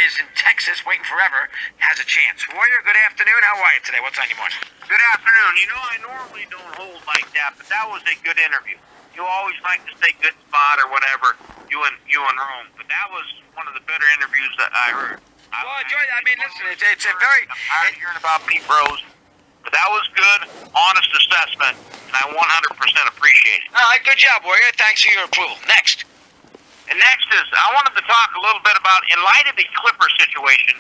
is in Texas, waiting forever, has a chance. Warrior, good afternoon. How are you today? What's on your mind? Good afternoon. You know, I normally don't hold like that, but that was a good interview. You always like to say good spot or whatever, you and Rome. But that was one of the better interviews that I heard. Listen, it's a very... I'm tired of hearing about Pete Rose, but that was good, honest assessment, and I 100% appreciate it. All right, good job, Warrior. Thanks for your approval. Next. And next is, I wanted to talk a little bit about, in light of the Clipper situation,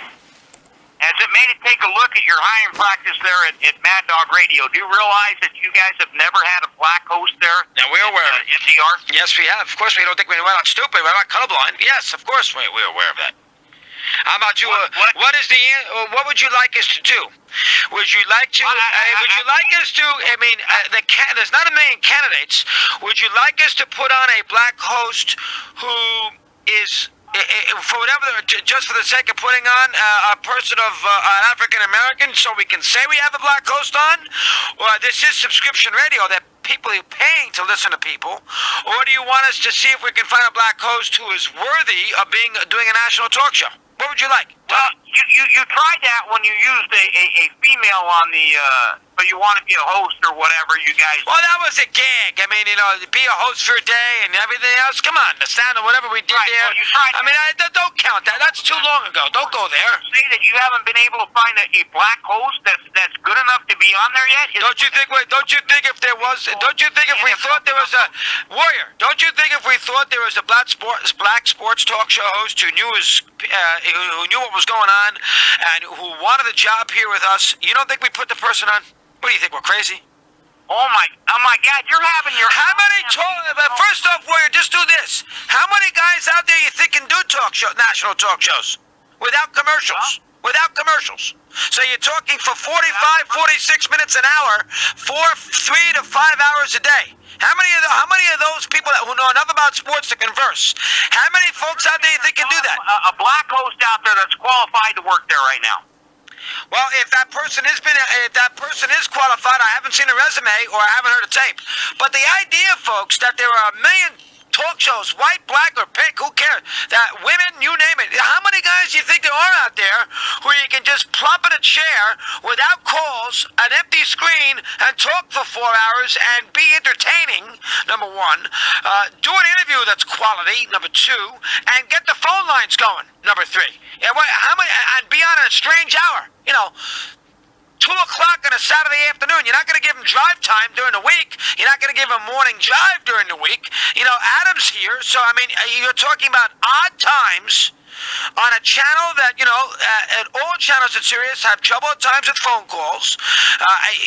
has it made it take a look at your hiring practice there at Mad Dog Radio? Do you realize that you guys have never had a black host there? Now, we're aware of it. MDR? Yes, we have. Of course, we don't think we're not stupid. We're not colorblind. Yes, of course, we're aware of that. How about you? What would you like us to do? Would you like to? Would you like us to? I mean, there's not a million candidates. Would you like us to put on a black host who is, for whatever, just for the sake of putting on a person of an African American, so we can say we have a black host on? Or this is subscription radio that people are paying to listen to people? Or do you want us to see if we can find a black host who is worthy of doing a national talk show? What would you like? Well, you tried that when you used a female on the, but you want to be a host or whatever, you guys. Well, that was a gag. I mean, be a host for a day and everything else. Come on, the sound or whatever we did right, there. Well, you tried don't count that. That's too long ago. Don't go there. Say that you haven't been able to find a black host that's good enough to be on there yet? Don't you think if there was? Don't you think if we thought there was a Warrior? Don't you think if we thought there was a black sports talk show host who knew who knew what was going on and who wanted a job here with us, you don't think we put the person on? What do you think? We're crazy? Oh my God! You're having your. How many first off, Warrior, just do this. How many guys out there you think can do national talk shows without commercials? Without commercials. So you're talking for 45, 46 minutes an hour, 3 to 5 hours a day. How many of those people who know enough about sports to converse? How many folks out there you think can do that? A black host out there that's qualified to work there right now. Well, if that person is qualified, I haven't seen a resume or I haven't heard a tape. But the idea, folks, that there are a million talk shows, white, black, or pink, who cares? That women, you name it. How many guys do you think there are out there who you can just plop in a chair without calls, an empty screen, and talk for 4 hours and be entertaining, number one, do an interview that's quality, number two, and get the phone lines going, number three. Yeah, and be on at a strange hour, 2 o'clock on a Saturday afternoon. You're not going to give them drive time during the week. You're not going to give them morning drive during the week. Adam's here, so, I mean, you're talking about odd times on a channel that, at all channels at Sirius have trouble at times with phone calls.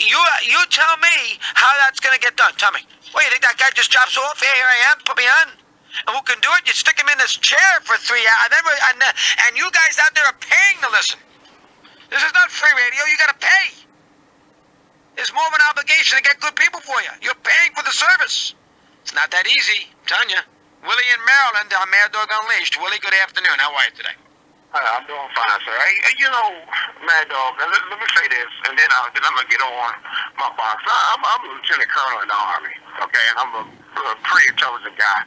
You tell me how that's going to get done. Tell me. What, you think that guy just drops off? Hey, here I am, put me on? And who can do it? You stick him in this chair for 3 hours, and you guys out there are paying to listen. This is not free radio. You got to pay. It's more of an obligation to get good people for you. You're paying for the service. It's not that easy. I'm telling you. Willie in Maryland on Mad Dog Unleashed. Willie, good afternoon. How are you today? I'm doing fine, sir. Mad Dog, let me say this, and then I'm going to get on my box. I'm a lieutenant colonel in the Army, okay, and I'm a pretty intelligent guy.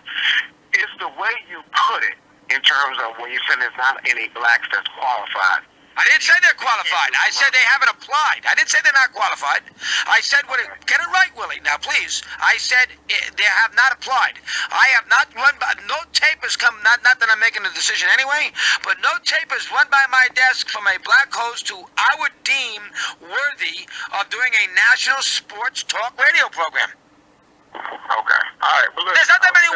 It's the way you put it in terms of when you say there's not any blacks that's qualified. I didn't say they're qualified. I said they haven't applied. I didn't say they're not qualified. I said, get it right, Willie. Now, please. I said they have not applied. I have not run by, no tape has come, not that I'm making a decision anyway, but no tape has run by my desk from a black host who I would deem worthy of doing a national sports talk radio program. Okay. All right. Well, there's not that many